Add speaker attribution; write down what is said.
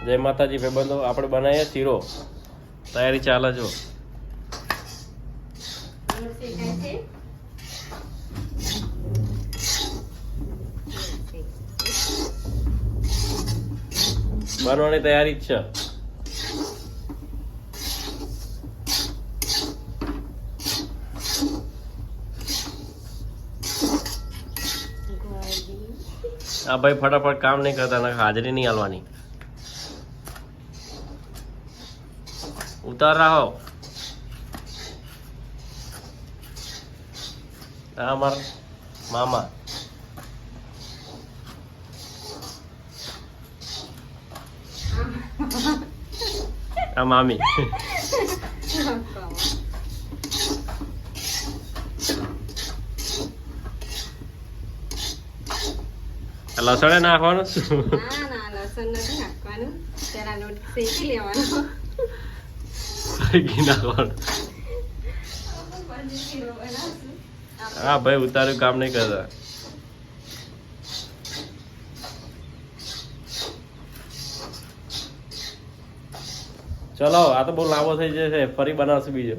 Speaker 1: જય માતાજી ભાઈબંધો, આપણે બનાવીએ શીરો. તૈયારી ચાલે જો. બનવાની તૈયારી જ છે. હા ભાઈ ફટાફટ કામ નહીં કરતા, હાજરી નહીં હાલવાની. ઉતાર રહો. હા મારા મામા. આ મામી. લસણ નાખવાનું?
Speaker 2: ના લસણ નથી નાખવાનું, જરા લોટ શેકી લેવાનો.
Speaker 1: શેકી નાખવાનું. હા ભાઈ ઉતાર્યું કામ નહીં કરતા. ચલો આ તો બહુ લાંબો થઈ જશે, ફરી બનાવશું બીજો.